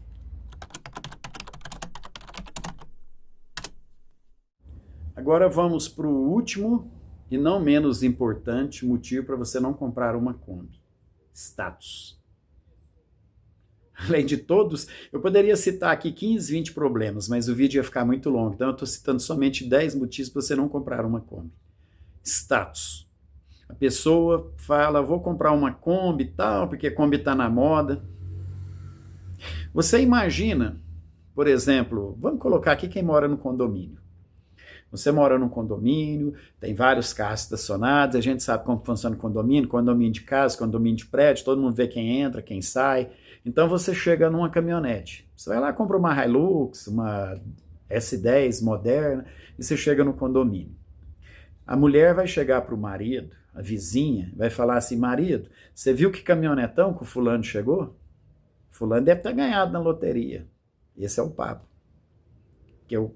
Agora vamos para o último e não menos importante motivo para você não comprar uma Kombi. Status. Além de todos, eu poderia citar aqui 15, 20 problemas, mas o vídeo ia ficar muito longo, então eu estou citando somente 10 motivos para você não comprar uma Kombi. Status. A pessoa fala, vou comprar uma Kombi e tal, porque a Kombi está na moda. Você imagina, por exemplo, vamos colocar aqui quem mora no condomínio. Você mora num condomínio, tem vários carros estacionados, a gente sabe como funciona o condomínio, condomínio de casa, condomínio de prédio, todo mundo vê quem entra, quem sai. Então você chega numa caminhonete, você vai lá, compra uma Hilux, uma S10 moderna, e você chega no condomínio. A mulher vai chegar para o marido, a vizinha, vai falar assim, marido, você viu que caminhonetão que o fulano chegou? Fulano deve ter ganhado na loteria. Esse é o papo. Que o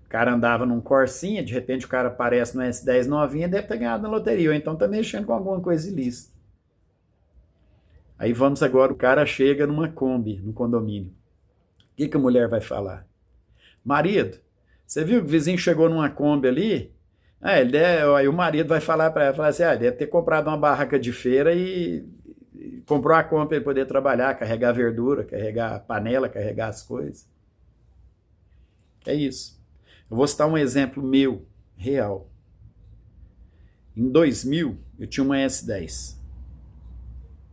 cara andava num Corsinha, de repente o cara aparece no S10 novinha, deve ter ganhado na loteria, ou então tá mexendo com alguma coisa ilícita. Aí vamos agora, o cara chega numa Kombi, no condomínio. O que a mulher vai falar? Marido, você viu que o vizinho chegou numa Kombi ali? Aí o marido vai falar para ela, falar assim, deve ter comprado uma barraca de feira e comprou a Kombi para ele poder trabalhar, carregar verdura, carregar panela, carregar as coisas. É isso. Eu vou citar um exemplo meu, real. Em 2000, eu tinha uma S10.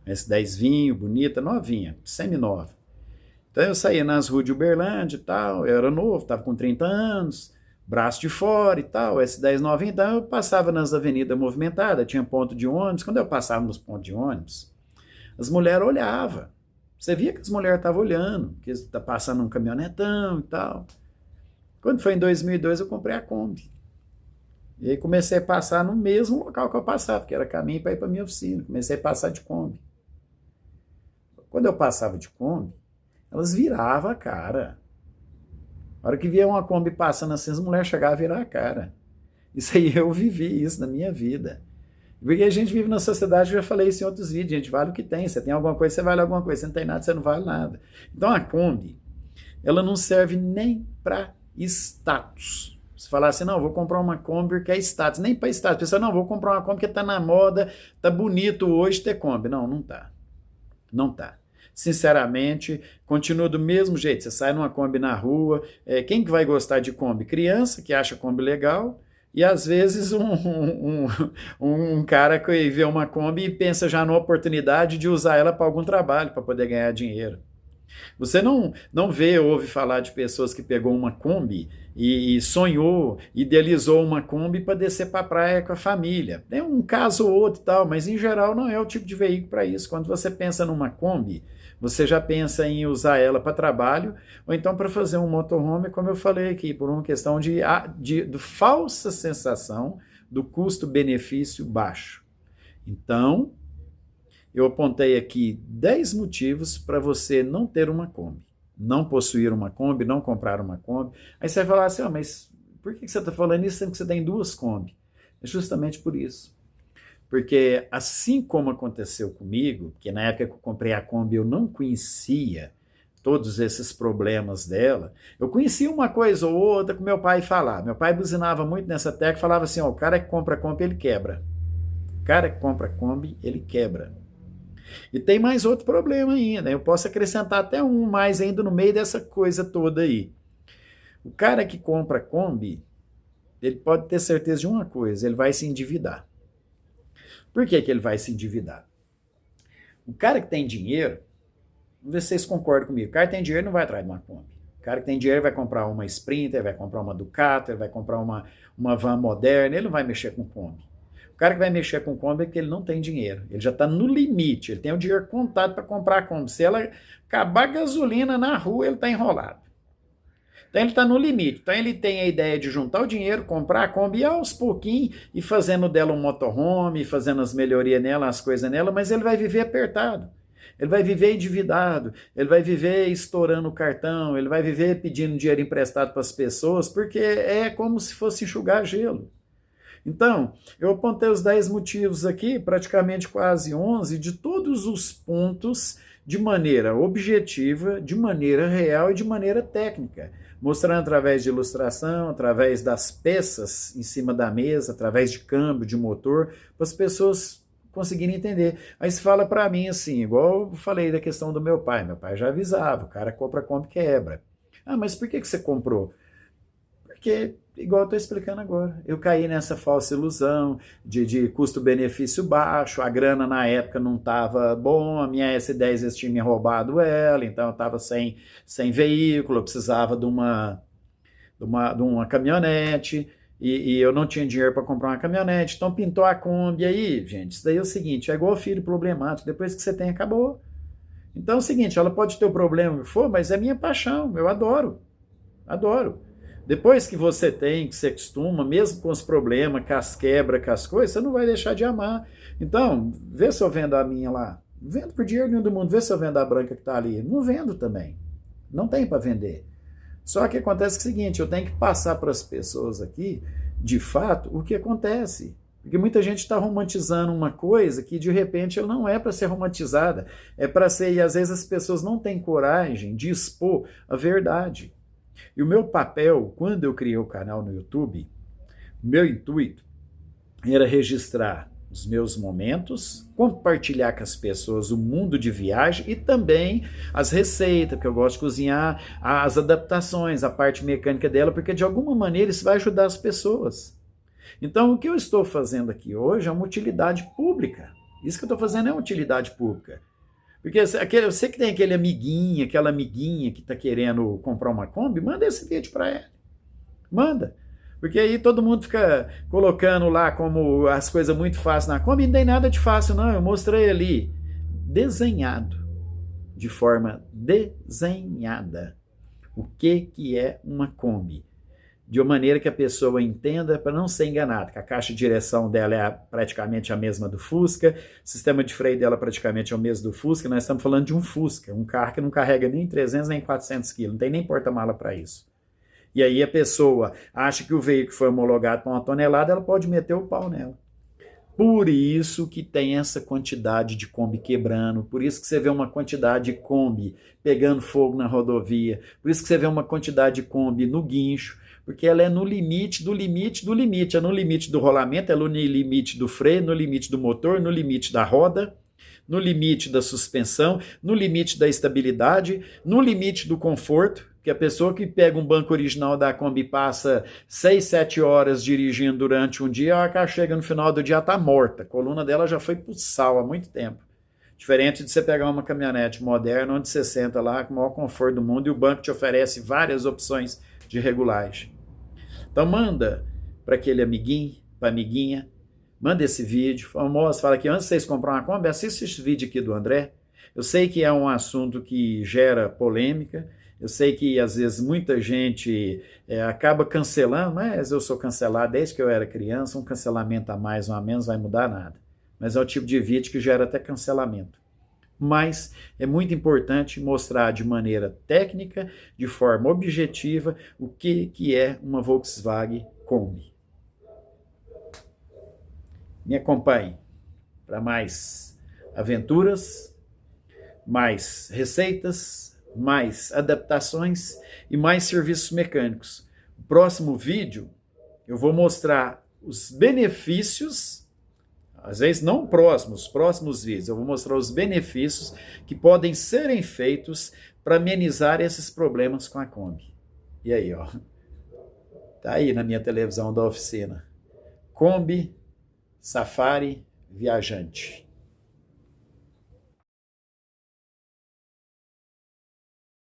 S10 vinho, bonita, novinha, semi-nova. Então eu saía nas ruas de Uberlândia e tal, eu era novo, estava com 30 anos, braço de fora e tal, S10 novinha, então eu passava nas avenidas movimentadas, tinha ponto de ônibus. Quando eu passava nos pontos de ônibus, as mulheres olhavam. Você via que as mulheres estavam olhando, que está passando um caminhonetão e tal. Quando foi em 2002, eu comprei a Kombi. E aí comecei a passar no mesmo local que eu passava, que era caminho para ir para a minha oficina. Comecei a passar de Kombi. Quando eu passava de Kombi, elas viravam a cara. Na hora que via uma Kombi passando assim, as mulheres chegavam a virar a cara. Isso aí eu vivi isso na minha vida. Porque a gente vive na sociedade, eu já falei isso em outros vídeos, gente, vale o que tem. Você tem alguma coisa, você vale alguma coisa. Você não tem nada, você não vale nada. Então a Kombi, ela não serve nem para status. Se falar assim, não, vou comprar uma Kombi que é status, nem para status. Pessoal, não, vou comprar uma Kombi que tá na moda, tá bonito hoje ter Kombi. Não, não tá. Não tá. Sinceramente, continua do mesmo jeito. Você sai numa Kombi na rua, quem que vai gostar de Kombi? Criança que acha Kombi legal, e às vezes um cara que vê uma Kombi e pensa já na oportunidade de usar ela para algum trabalho, para poder ganhar dinheiro. Você não vê, ouve falar de pessoas que pegou uma Kombi e sonhou, idealizou uma Kombi para descer para a praia com a família. Tem um caso ou outro e tal, mas em geral não é o tipo de veículo para isso. Quando você pensa numa Kombi, você já pensa em usar ela para trabalho ou então para fazer um motorhome, como eu falei aqui, por uma questão de falsa sensação do custo-benefício baixo. Então, eu apontei aqui 10 motivos para você não ter uma Kombi, não possuir uma Kombi, não comprar uma Kombi. Aí você vai falar assim, mas por que você está falando isso sendo que você tem duas Kombi? É justamente por isso. Porque assim como aconteceu comigo, que na época que eu comprei a Kombi eu não conhecia todos esses problemas dela, eu conhecia uma coisa ou outra que meu pai falava. Meu pai buzinava muito nessa tecla e falava assim, o cara que compra Kombi, ele quebra. O cara que compra Kombi, ele quebra. E tem mais outro problema ainda, eu posso acrescentar até um mais ainda no meio dessa coisa toda aí. O cara que compra Kombi, ele pode ter certeza de uma coisa, ele vai se endividar. Por que ele vai se endividar? O cara que tem dinheiro, vamos ver se vocês concordam comigo, o cara que tem dinheiro não vai atrás de uma Kombi. O cara que tem dinheiro vai comprar uma Sprinter, vai comprar uma Ducato, ele vai comprar uma van moderna, ele não vai mexer com Kombi. O cara que vai mexer com Kombi é porque ele não tem dinheiro. Ele já está no limite, ele tem o dinheiro contado para comprar a Kombi. Se ela acabar a gasolina na rua, ele está enrolado. Então ele está no limite. Então ele tem a ideia de juntar o dinheiro, comprar a Kombi e aos pouquinhos e fazendo dela um motorhome, fazendo as melhorias nela, as coisas nela, mas ele vai viver apertado. Ele vai viver endividado, ele vai viver estourando o cartão, ele vai viver pedindo dinheiro emprestado para as pessoas, porque é como se fosse enxugar gelo. Então, eu apontei os 10 motivos aqui, praticamente quase 11, de todos os pontos de maneira objetiva, de maneira real e de maneira técnica, mostrando através de ilustração, através das peças em cima da mesa, através de câmbio, de motor, para as pessoas conseguirem entender. Aí se fala para mim assim, igual eu falei da questão do meu pai já avisava, o cara compra, compra e quebra. Ah, mas por que você comprou? Porque, igual eu estou explicando agora, eu caí nessa falsa ilusão de custo-benefício baixo, a grana na época não estava bom, a minha S10 eles tinham me roubado ela, então eu estava sem veículo, eu precisava de uma caminhonete, e eu não tinha dinheiro para comprar uma caminhonete, então pintou a Kombi. Aí, gente, isso daí é o seguinte, é igual filho problemático, depois que você tem, acabou. Então é o seguinte, ela pode ter o problema que for, mas é minha paixão, eu adoro. Depois que você tem, que você acostuma, mesmo com os problemas, com as quebras, com as coisas, você não vai deixar de amar. Então, vê se eu vendo a minha lá. Não vendo por dinheiro nenhum do mundo, vê se eu vendo a branca que está ali. Não vendo também. Não tem para vender. Só que acontece o seguinte, eu tenho que passar para as pessoas aqui, de fato, o que acontece. Porque muita gente está romantizando uma coisa que, de repente, ela não é para ser romantizada. É para ser, e às vezes as pessoas não têm coragem de expor a verdade. E o meu papel, quando eu criei o canal no YouTube, meu intuito era registrar os meus momentos, compartilhar com as pessoas o mundo de viagem e também as receitas, porque eu gosto de cozinhar, as adaptações, a parte mecânica dela, porque de alguma maneira isso vai ajudar as pessoas. Então, o que eu estou fazendo aqui hoje é uma utilidade pública. Isso que eu estou fazendo é uma utilidade pública. Porque eu sei que tem aquela amiguinha que está querendo comprar uma Kombi, manda esse vídeo para ela. Manda. Porque aí todo mundo fica colocando lá como as coisas muito fáceis na Kombi, não tem nada de fácil não, eu mostrei ali, desenhado, de forma desenhada, o que é uma Kombi. De uma maneira que a pessoa entenda para não ser enganada, que a caixa de direção dela é praticamente a mesma do Fusca, o sistema de freio dela praticamente é o mesmo do Fusca, nós estamos falando de um Fusca, um carro que não carrega nem 300 nem 400 quilos, não tem nem porta-mala para isso. E aí a pessoa acha que o veículo foi homologado para 1 tonelada, ela pode meter o pau nela. Por isso que tem essa quantidade de Kombi quebrando, por isso que você vê uma quantidade de Kombi pegando fogo na rodovia, por isso que você vê uma quantidade de Kombi no guincho, porque ela é no limite do limite do limite, é no limite do rolamento, é no limite do freio, no limite do motor, no limite da roda, no limite da suspensão, no limite da estabilidade, no limite do conforto, que a pessoa que pega um banco original da Kombi passa 6, 7 horas dirigindo durante um dia, a hora que ela chega no final do dia está morta, a coluna dela já foi pro sal há muito tempo. Diferente de você pegar uma caminhonete moderna, onde você senta lá com o maior conforto do mundo e o banco te oferece várias opções de regulagem. Então manda para aquele amiguinho, para amiguinha, manda esse vídeo, famoso, fala que antes de vocês comprarem uma Kombi, assista esse vídeo aqui do André. Eu sei que é um assunto que gera polêmica, eu sei que às vezes muita gente acaba cancelando, mas eu sou cancelado desde que eu era criança, um cancelamento a mais ou a menos vai mudar nada. Mas é o tipo de vídeo que gera até cancelamento. Mas é muito importante mostrar de maneira técnica, de forma objetiva, o que é uma Volkswagen Kombi. Me acompanhe para mais aventuras, mais receitas, mais adaptações e mais serviços mecânicos. No próximo vídeo eu vou mostrar os benefícios, às vezes não próximos, próximos vídeos, eu vou mostrar os benefícios que podem serem feitos para amenizar esses problemas com a Kombi. E aí, ó, tá aí na minha televisão da oficina. Kombi Safari Viajante.